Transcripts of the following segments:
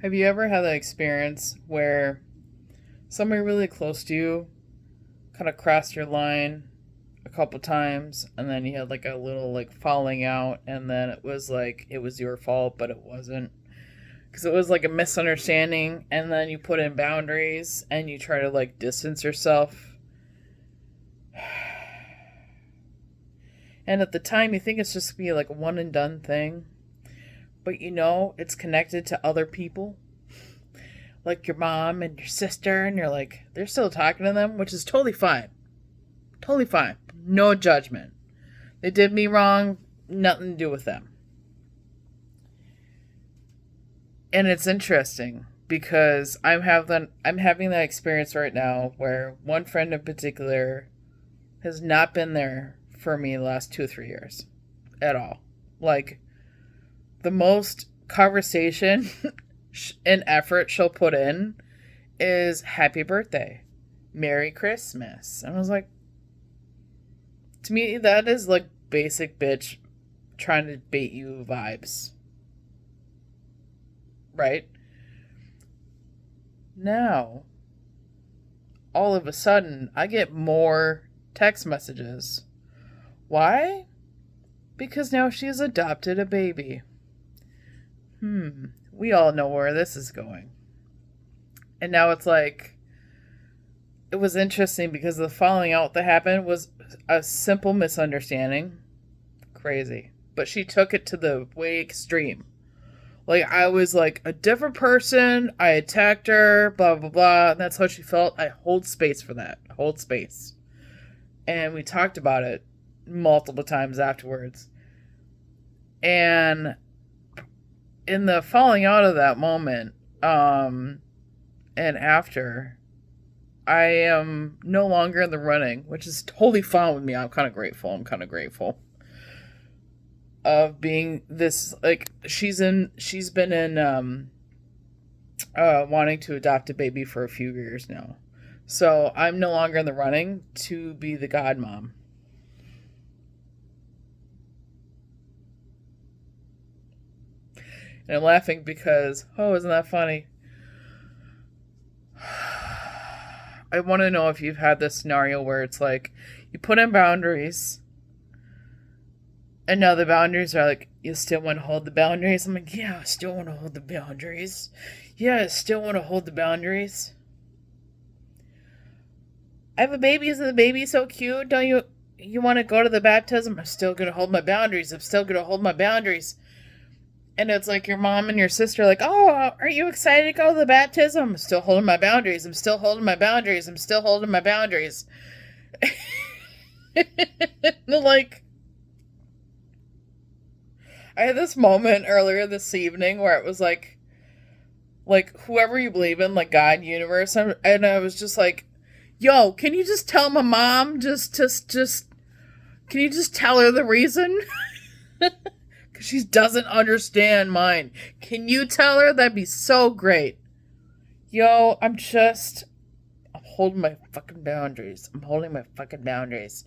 Have you ever had that experience where somebody really close to you kind of crossed your line a couple times and then you had like a little like falling out and then it was like it was your fault but it wasn't because it was like a misunderstanding and then you put in boundaries and you try to like distance yourself and at the time you think it's just gonna be like a one and done thing but you know it's connected to other people like your mom and your sister and you're like they're still talking to them, which is totally fine. Totally fine. No judgment. They did me wrong, nothing to do with them. And it's interesting because I'm having that experience right now where one friend in particular has not been there for me the last 2 or 3 years at all. Like the most conversation and effort she'll put in is happy birthday, Merry Christmas. And I was like, to me, that is like basic bitch trying to bait you vibes. Right? Now, all of a sudden, I get more text messages. Why? Because now she's adopted a baby. We all know where this is going. And now it's like, it was interesting because the falling out that happened was a simple misunderstanding. Crazy. But she took it to the way extreme. Like, I was like a different person. I attacked her, blah, blah, blah. And that's how she felt. I hold space for that. I hold space. And we talked about it multiple times afterwards. And in the falling out of that moment, and after, I am no longer in the running, which is totally fine with me. I'm kind of grateful. Of being this, like, she's been in wanting to adopt a baby for a few years now. So I'm no longer in the running to be the godmom. And I'm laughing because, oh, isn't that funny? I want to know if you've had this scenario where it's like you put in boundaries and now the boundaries are like, you still want to hold the boundaries? I'm like, yeah, I still want to hold the boundaries. Yeah, I still want to hold the boundaries. I have a baby. Isn't the baby so cute? Don't you want to go to the baptism? I'm still going to hold my boundaries. I'm still going to hold my boundaries. And it's like your mom and your sister are like, oh, are you excited to go to the baptism? I'm still holding my boundaries. I'm still holding my boundaries. I'm still holding my boundaries. Like, I had this moment earlier this evening where it was like whoever you believe in, like God, universe, and I was just like, yo, can you just tell my mom, can you just tell her the reason? Because she doesn't understand mine. Can you tell her? That'd be so great. Yo, I'm holding my fucking boundaries. I'm holding my fucking boundaries.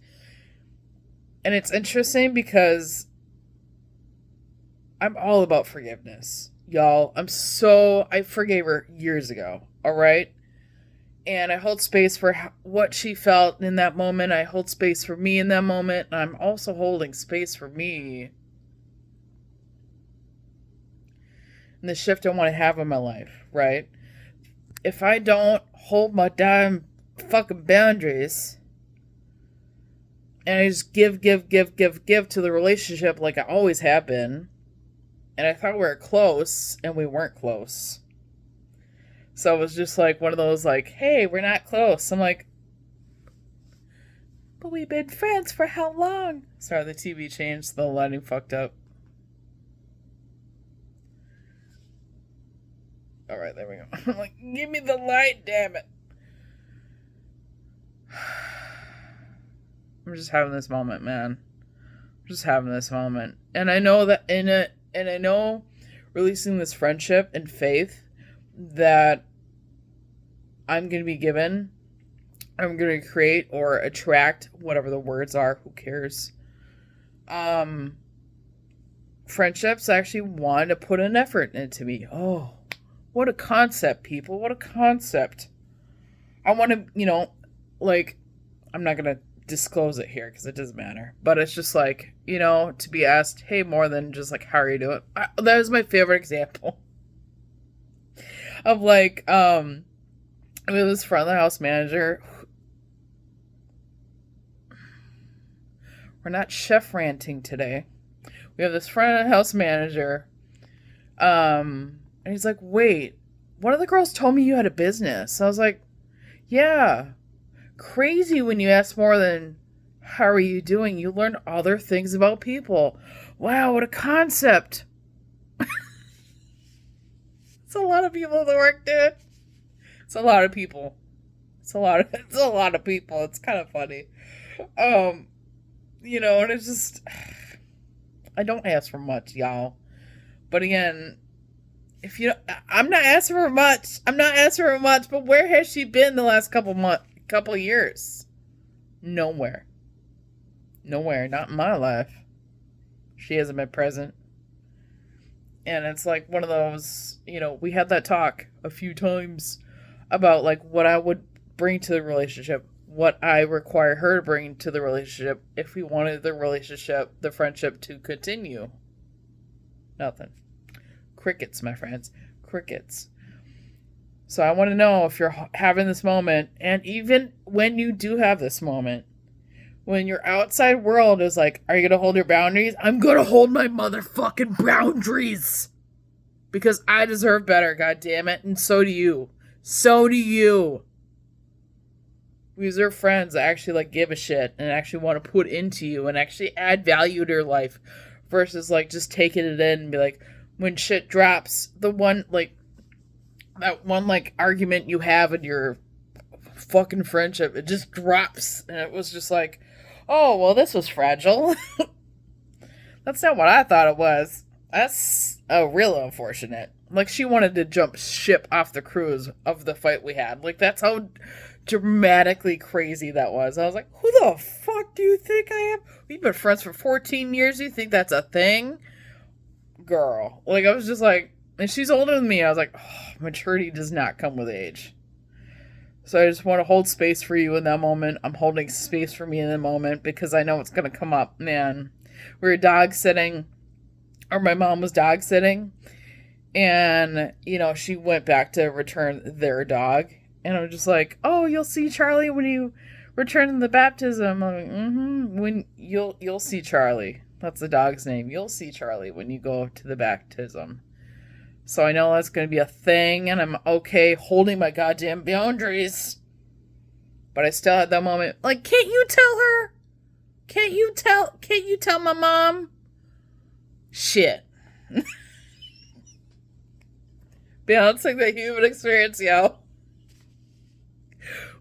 And it's interesting because I'm all about forgiveness. Y'all, I forgave her years ago, all right? And I hold space for what she felt in that moment. I hold space for me in that moment. And I'm also holding space for me and the shift I want to have in my life, right? If I don't hold my damn fucking boundaries and I just give to the relationship like I always have been, and I thought we were close and we weren't close. So it was just like one of those like, hey, we're not close. I'm like, but we've been friends for how long? Sorry, the TV changed. The lighting fucked up. All right, there we go. I'm like, give me the light, damn it. I'm just having this moment, man. I'm just having this moment. And I know that and I know releasing this friendship and faith that I'm going to be given, I'm going to create or attract, whatever the words are, who cares? Friendships actually want to put an effort into me. Oh, What a concept, people. What a concept. I want to, like, I'm not going to disclose it here because it doesn't matter. But it's just like, to be asked, hey, more than just like, how are you doing? That was my favorite example of like, we have this front of the house manager. We're not chef ranting today. We have this front of the house manager. And he's like, wait, one of the girls told me you had a business. I was like, yeah. Crazy when you ask more than, how are you doing? You learn other things about people. Wow, what a concept. It's a lot of people at the work, dude. It's a lot of people. It's a lot of people. It's kind of funny. And it's just, I don't ask for much, y'all. But again, I'm not asking for much. But where has she been the last couple of years? Nowhere. Not in my life. She hasn't been present. And it's like one of those, we had that talk a few times about like what I would bring to the relationship, what I require her to bring to the relationship if we wanted the friendship to continue. Nothing. Crickets, my friends. Crickets. So I want to know if you're having this moment, and even when you do have this moment, when your outside world is like, are you going to hold your boundaries? I'm going to hold my motherfucking boundaries. Because I deserve better, goddammit, and so do you. We deserve friends that actually like give a shit and actually want to put into you and actually add value to your life versus like just taking it in and be like, when shit drops, that one like argument you have in your fucking friendship, it just drops. And it was just like, oh, well, this was fragile. That's not what I thought it was. That's real unfortunate. Like, she wanted to jump ship off the cruise of the fight we had. Like, that's how dramatically crazy that was. I was like, who the fuck do you think I am? We've been friends for 14 years. You think that's a thing? Girl. Like, I was just like, and she's older than me. I was like, oh, maturity does not come with age. So I just want to hold space for you in that moment. I'm holding space for me in the moment because I know it's going to come up. Man, we were dog sitting, or my mom was dog sitting, and, she went back to return their dog. And I'm just like, oh, you'll see Charlie when you return the baptism. I'm like, when you'll see Charlie. That's the dog's name. You'll see Charlie when you go to the baptism. So I know that's going to be a thing, and I'm okay holding my goddamn boundaries. But I still had that moment, like, can't you tell her? Can't you tell my mom? Shit. Balancing the human experience, yo.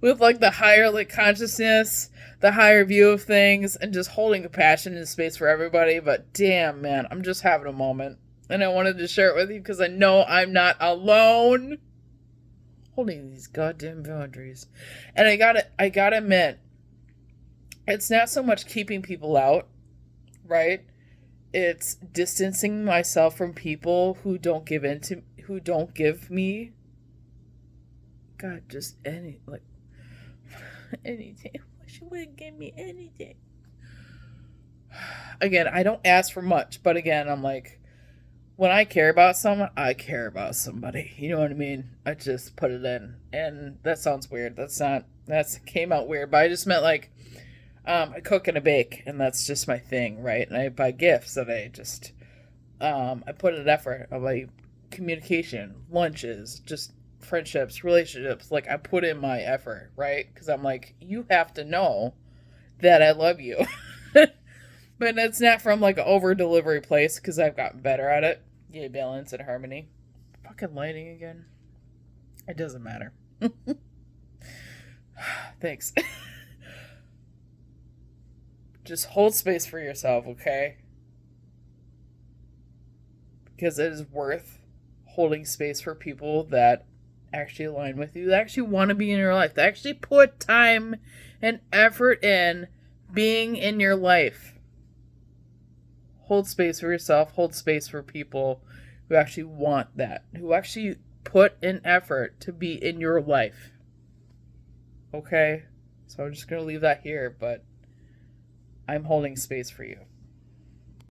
With, like, the higher, like, consciousness, the higher view of things, and just holding compassion and space for everybody. But damn, man, I'm just having a moment. And I wanted to share it with you because I know I'm not alone holding these goddamn boundaries. And I gotta admit, it's not so much keeping people out, right? It's distancing myself from people who don't give me, God, just anything. She wouldn't give me anything. Again, I don't ask for much, but again, I'm like, when I care about someone, I care about somebody. You know what I mean? I just put it in. And that sounds weird. That came out weird. But I just meant like, I cook and I bake. And that's just my thing, right? And I buy gifts that I just, I put an effort of like communication, lunches, just friendships, relationships. Like, I put in my effort, right? Because I'm like, you have to know that I love you. But it's not from like an over delivery place because I've gotten better at it. Yay, balance and harmony. Fucking lighting again. It doesn't matter. Thanks. Just hold space for yourself, okay? Because it is worth holding space for people that actually align with you, that actually want to be in your life, that actually put time and effort in being in your life. Hold space for yourself. Hold space for people who actually want that. Who actually put in effort to be in your life. Okay? So I'm just going to leave that here, but I'm holding space for you.